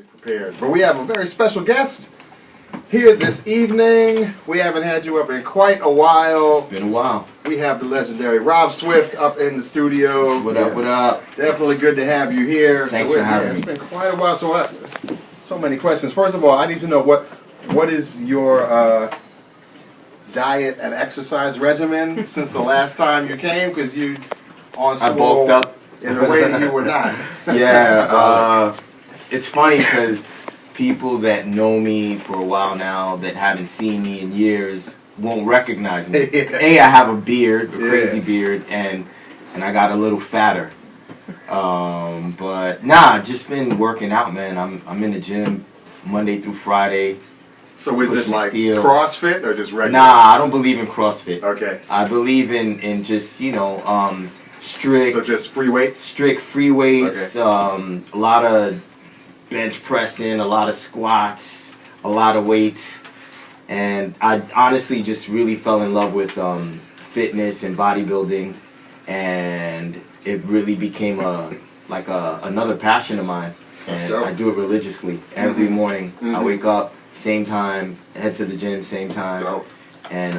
Prepared. But we have a very special guest here this evening. We haven't had you up in quite a while. It's been a while. We have the legendary Rob Swift up in the studio. What up, what up? Definitely good to have you here. Thanks for having me. It's been quite a while, so many questions. First of all, I need to know what is your diet and exercise regimen since the last time you came, because you on I bulked up in a way that you were not. Yeah, it's funny because people that know me for a while now that haven't seen me in years won't recognize me. A, I have a beard, a crazy beard, and I got a little fatter. But nah, just been working out, man. I'm in the gym Monday through Friday. So is it like CrossFit or just regular? Nah, I don't believe in CrossFit. Okay. I believe in just, strict. So just free weights? Strict free weights, okay. A lot of bench pressing, a lot of squats, a lot of weight. And I honestly just really fell in love with fitness and bodybuilding, and it really became another passion of mine. And I do it religiously every morning. I wake up same time, head to the gym same time, and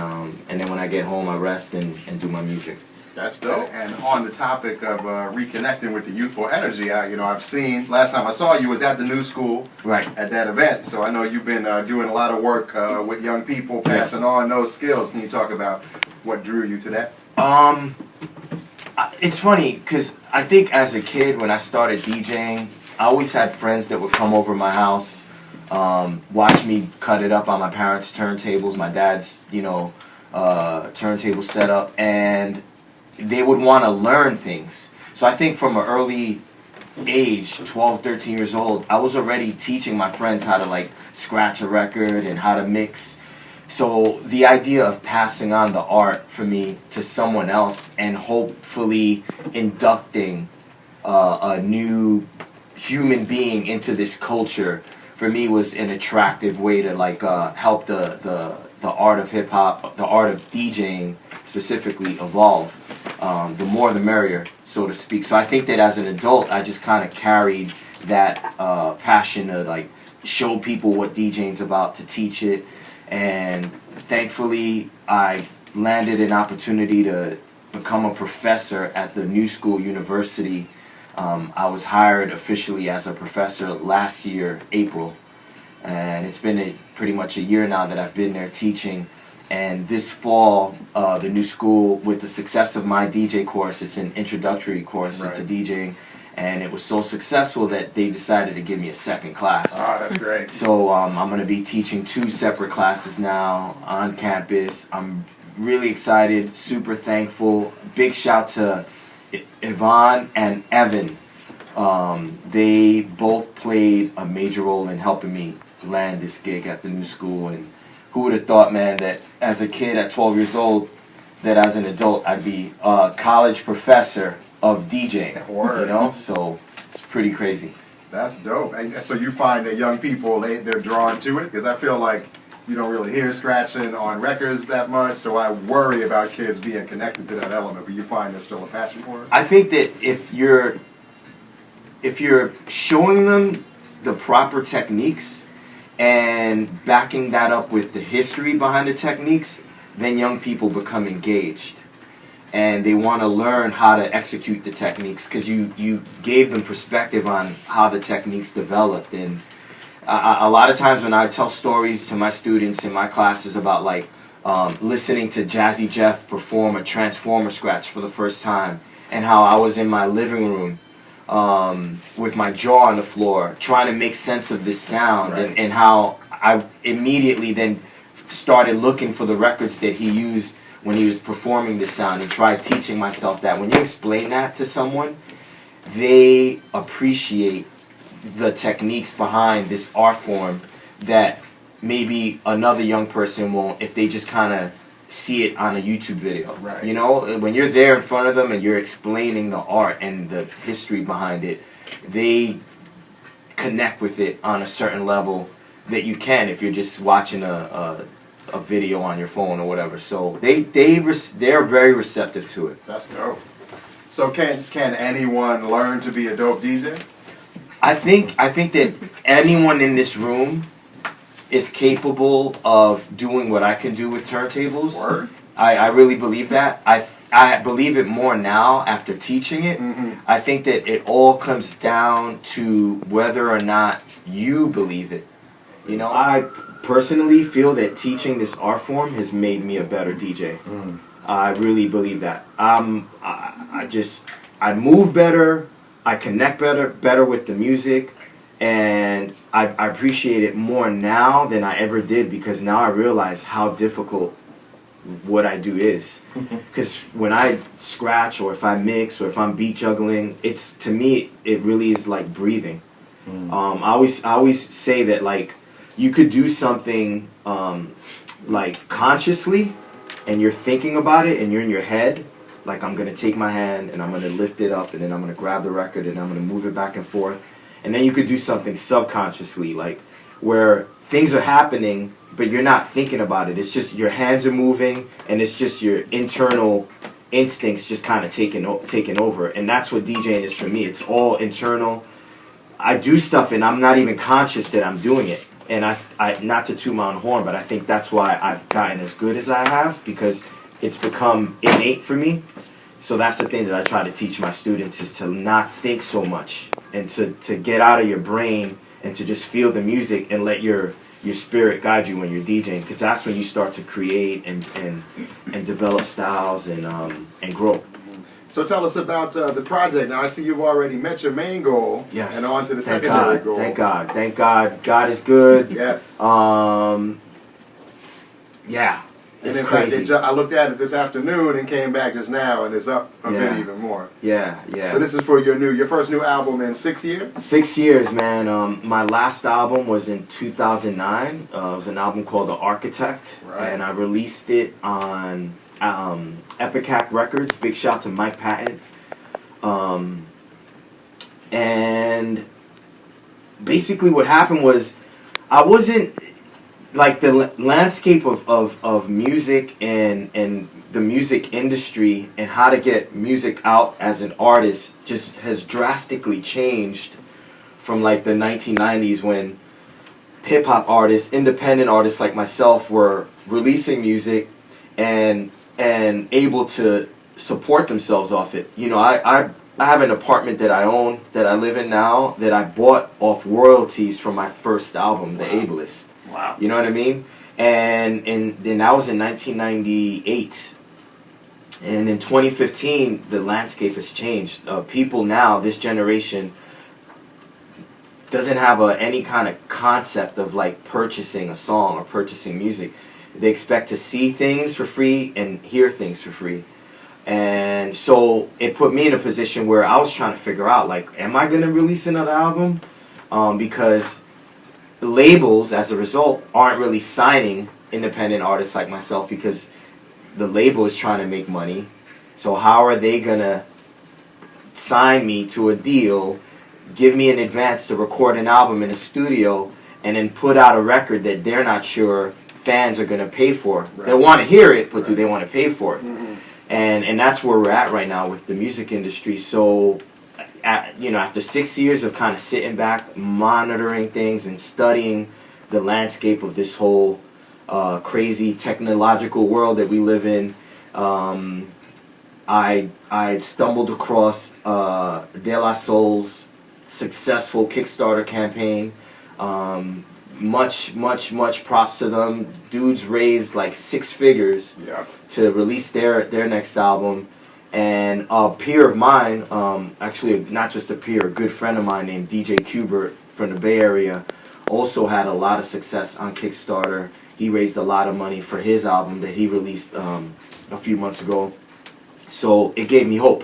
then when I get home I rest and do my music. That's dope. And on the topic of reconnecting with the youthful energy, I've seen, last time I saw you was at the New School, right, at that event. So I know you've been doing a lot of work with young people, passing on those skills. Can you talk about what drew you to that? It's funny because I think as a kid when I started DJing, I always had friends that would come over my house, watch me cut it up on my parents' turntables, my dad's, turntable setup, and they would want to learn things. So I think from an early age, 12, 13 years old, I was already teaching my friends how to scratch a record and how to mix. So the idea of passing on the art for me to someone else and hopefully inducting a new human being into this culture, for me was an attractive way to help the art of hip hop, the art of DJing specifically evolve. The more the merrier, so to speak. So I think that as an adult, I just kind of carried that passion to show people what DJing's about, to teach it, and thankfully I landed an opportunity to become a professor at the New School University. I was hired officially as a professor last year, April, and it's been pretty much a year now that I've been there teaching. And this fall, the New School, with the success of my DJ course, it's an introductory course into DJing, and it was so successful that they decided to give me a second class. Oh, that's great. So I'm going to be teaching 2 separate classes now on campus. I'm really excited, super thankful. Big shout to Yvonne and Evan. They both played a major role in helping me land this gig at the New School, and who would have thought, man, that as a kid at 12 years old, that as an adult I'd be a college professor of DJing. Word. So it's pretty crazy. That's dope. And so you find that young people, they're drawn to it? Because I feel like you don't really hear scratching on records that much, so I worry about kids being connected to that element, but you find there's still a passion for it? I think that if you're showing them the proper techniques and backing that up with the history behind the techniques, then young people become engaged. And they want to learn how to execute the techniques because you gave them perspective on how the techniques developed. And a lot of times when I tell stories to my students in my classes about listening to Jazzy Jeff perform a Transformer scratch for the first time, and how I was in my living room with my jaw on the floor trying to make sense of this sound, and how I immediately then started looking for the records that he used when he was performing this sound, and tried teaching myself that. When you explain that to someone, they appreciate the techniques behind this art form that maybe another young person won't if they just kind of see it on a YouTube video. When you're there in front of them and you're explaining the art and the history behind it, they connect with it on a certain level that you can if you're just watching a video on your phone or whatever. So they're very receptive to it. That's dope. So can anyone learn to be a dope DJ? I think that anyone in this room is capable of doing what I can do with turntables. Word? I really believe that. I believe it more now after teaching it. Mm-hmm. I think that it all comes down to whether or not you believe it. You know, I personally feel that teaching this art form has made me a better DJ. I really believe that. I move better, I connect better with the music, and I appreciate it more now than I ever did, because now I realize how difficult what I do is. Because when I scratch, or if I mix, or if I'm beat juggling, to me it really is like breathing. I always say that, like, you could do something like consciously, and you're thinking about it, and you're in your head, like, I'm gonna take my hand and I'm gonna lift it up, and then I'm gonna grab the record and I'm gonna move it back and forth. And then you could do something subconsciously, like where things are happening but you're not thinking about it. It's just your hands are moving, and it's just your internal instincts just kind of taking over. And that's what DJing is for me. It's all internal. I do stuff and I'm not even conscious that I'm doing it. And I not to toot my own horn, but I think that's why I've gotten as good as I have, because it's become innate for me. So that's the thing that I try to teach my students, is to not think so much, and to get out of your brain and to just feel the music and let your spirit guide you when you're DJing, because that's when you start to create and develop styles and grow. So tell us about the project. Now I see you've already met your main goal. Yes. And on to the Thank secondary God. goal. Thank God. Thank God. God is good. Yes. Yeah. And It's in crazy. fact, I looked at it this afternoon and came back just now, and it's up a bit even more. Yeah. So this is for your first new album in 6 years? 6 years, man. My last album was in 2009. It was an album called The Architect. Right. And I released it on Epicac Records. Big shout to Mike Patton. And basically what happened was, I wasn't, like, the landscape of music and the music industry and how to get music out as an artist just has drastically changed from, like, the 1990s, when hip-hop artists, independent artists like myself, were releasing music and able to support themselves off it. You know, I have an apartment that I own, that I live in now, that I bought off royalties from my first album, The Ableist. Wow. You know what I mean? And then that was in 1998. And in 2015, the landscape has changed. People now, this generation, doesn't have any kind of concept of, like, purchasing a song or purchasing music. They expect to see things for free and hear things for free. And so it put me in a position where I was trying to figure out, like, am I going to release another album? Because labels, as a result, aren't really signing independent artists like myself, because the label is trying to make money. So how are they going to sign me to a deal, give me an advance to record an album in a studio, and then put out a record that they're not sure fans are going to pay for? Right. They want to hear it, but do they want to pay for it? Mm-hmm. And that's where we're at right now with the music industry. So, after 6 years of kind of sitting back, monitoring things and studying the landscape of this whole crazy technological world that we live in, I stumbled across De La Soul's successful Kickstarter campaign. Much props to them. Dudes raised like 6 figures to release their next album. And a peer of mine, actually not just a peer, a good friend of mine named DJ Kubert from the Bay Area, also had a lot of success on Kickstarter. He raised a lot of money for his album that he released a few months ago. So it gave me hope.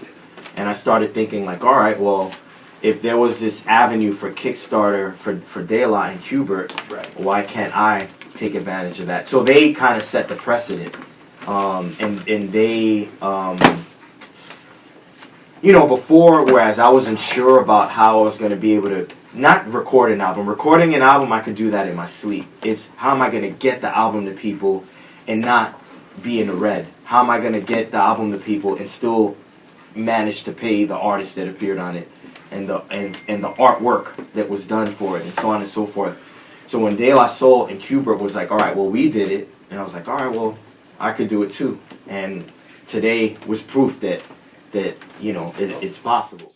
And I started thinking, like, all right, well, if there was this avenue for Kickstarter for De La and Kubert, why can't I take advantage of that? So they kind of set the precedent. And they... before, whereas I wasn't sure about how I was going to be able to not record an album. Recording an album, I could do that in my sleep. It's how am I going to get the album to people and not be in the red? How am I going to get the album to people and still manage to pay the artists that appeared on it and the artwork that was done for it, and so on and so forth. So when De La Soul and Kubert was like, all right, well, we did it, and I was like, all right, well, I could do it too. And today was proof that it's possible.